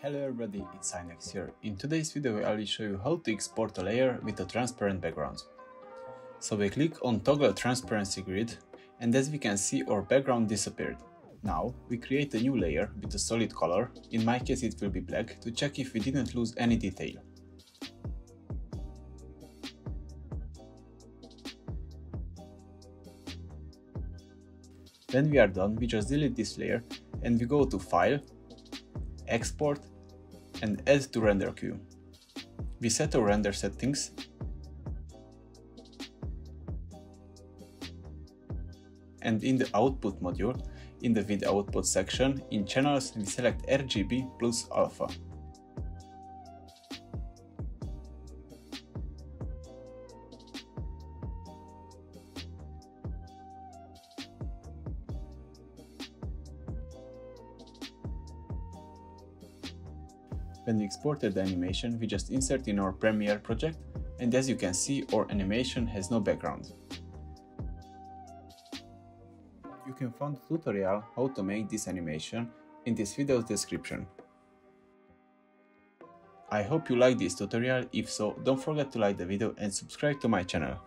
Hello everybody, it's Inex here. In today's video I will show you how to export a layer with a transparent background. So we click on Toggle Transparency Grid, and as we can see our background disappeared. Now we create a new layer with a solid color, in my case it will be black, to check if we didn't lose any detail. When we are done, we just delete this layer and we go to File, Export and Add to Render Queue. We set our render settings and in the Output module, in the With Output section, in Channels we select RGB plus Alpha. When we exported the animation, we just insert in our Premiere project, and as you can see, our animation has no background. You can find a tutorial how to make this animation in this video's description. I hope you like this tutorial. If so, don't forget to like the video and subscribe to my channel.